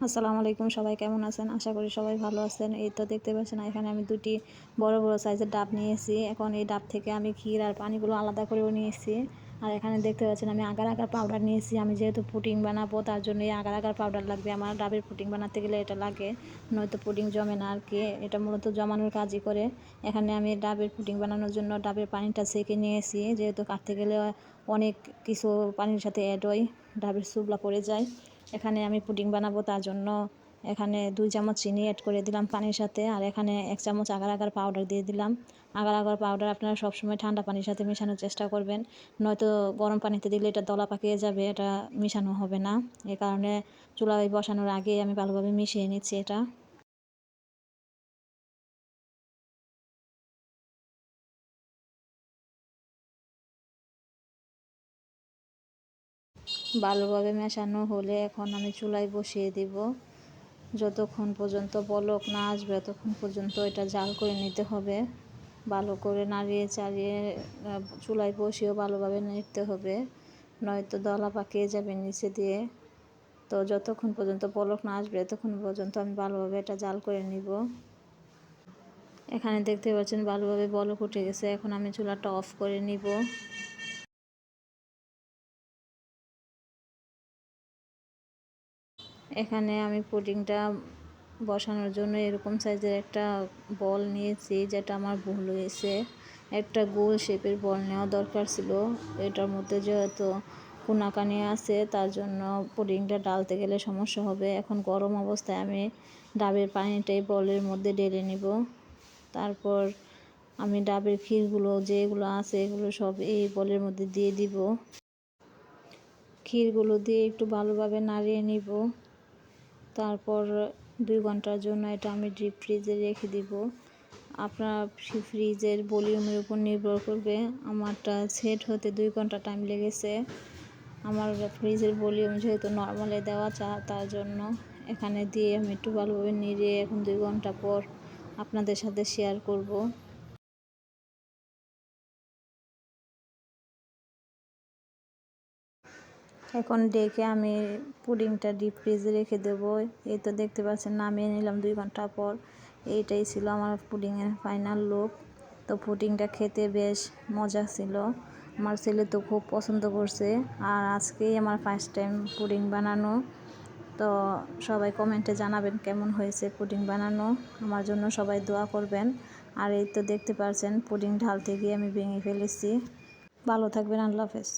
আসসালামু আলাইকুম, সবাই কেমন আছেন? আশা করি সবাই ভালো আছেন। এই তো দেখতে পাচ্ছেন এখানে আমি ২ টি বড়, বড় সাইজের ডাব নিয়েছি। এখন এই ডাব থেকে আমি ক্ষীর আর পানিগুলো আলাদা করেও নিয়েছি। আর এখানে দেখতে পাচ্ছেন আমি আগার, আগার পাউডার নিয়েছি। আমি যেহেতু পুডিং বানাবো তার জন্য এই আগার, আগার পাউডার লাগবে। আমার ডাবের পুডিং বানাতে গেলে এটা লাগে, নয়তো পুডিং জমে না আরকি। এটা মূলত জমানোর কাজই করে। এখানে আমি ডাবের পুডিং বানানোর জন্য ডাবের পানিটা ছেঁকে নিয়েছি। যেহেতু কাটতে গেলে অনেক কিছু পানির সাথে এড হয়, ডাবের ছোবলা পড়ে যায়। এখানে আমি পুডিং বানাবো তার জন্য এখানে ২ চামচ চিনি অ্যাড করে দিলাম পানির সাথে। আর এখানে ১ চামচ আগার, আগার পাউডার দিয়ে দিলাম। আগার, আগার পাউডার আপনারা সবসময় ঠান্ডা পানির সাথে মেশানোর চেষ্টা করবেন, নয়তো গরম পানিতে দিলে এটা দলা পাকিয়ে যাবে, এটা মেশানো হবে না। এ কারণে চুলায় বসানোর আগে আমি ভালোভাবে মিশিয়ে নিচ্ছি এটা। ভালোভাবে মেশানো হলে এখন আমি চুলায় বসিয়ে দিব। যতক্ষণ পর্যন্ত বলক না আসবে ততক্ষণ পর্যন্ত এটা জাল করে নিতে হবে। ভালো করে নাড়িয়ে চাড়িয়ে চুলায় বসিয়েও ভালোভাবে নাড়তে হবে, নয়তো দলা পাকিয়ে যাবে নিচে দিয়ে। তো যতক্ষণ পর্যন্ত বলক না আসবে ততক্ষণ পর্যন্ত আমি ভালোভাবে এটা জাল করে নিব। এখানে দেখতে পাচ্ছেন ভালোভাবে বলক উঠে গেছে। এখন আমি চুলাটা অফ করে নিব। এখানে আমি পুডিংটা বসানোর জন্য এরকম সাইজের একটা বল নিয়েছি, যেটা আমার ভুল হয়েছে। একটা গোল শেপের বল নেওয়া দরকার ছিল। এটার মধ্যে যেহেতু কোনাকানি আছে তার জন্য পুডিংটা ডালতে গেলে সমস্যা হবে। এখন গরম অবস্থায় আমি ডাবের পানিটাই বলের মধ্যে ঢেলে নিব। তারপর আমি ডাবের ক্ষীরগুলো যেগুলো আছে এগুলো সব এই বলের মধ্যে দিয়ে দিব। ক্ষীরগুলো দিয়ে একটু ভালোভাবে নাড়িয়ে নিব। তারপর ২ ঘন্টার জন্য এটা আমি ডিপ ফ্রিজে রেখে দিব। আপনার ফ্রিজের ভলিউমের উপর নির্ভর করবে। আমারটা সেট হতে ২ ঘন্টা টাইম লেগেছে। আমার ফ্রিজের ভলিউম যেহেতু নর্মালে দেওয়া তার জন্য এখানে দিয়ে আমি একটু ভালোভাবে নেড়ে এখন ২ ঘন্টা পর আপনাদের সাথে শেয়ার করব। এখন ডেকে আমি পুডিংটা ডিপ ফ্রিজে রেখে দেবো। এই তো দেখতে পাচ্ছেন নামিয়ে নিলাম ২ ঘন্টা পর। এইটাই ছিল আমার পুডিংয়ের ফাইনাল লুক। তো পুডিংটা খেতে বেশ মজা ছিল। আমার ছেলে তো খুব পছন্দ করছে। আর আজকেই আমার ফার্স্ট টাইম পুডিং বানানো। তো সবাই কমেন্টে জানাবেন কেমন হয়েছে পুডিং বানানো। আমার জন্য সবাই দোয়া করবেন। আর এই তো দেখতে পাচ্ছেন পুডিং ঢালতে গিয়ে আমি ভেঙে ফেলেছি। ভালো থাকবেন, আল্লাহ হাফেজ।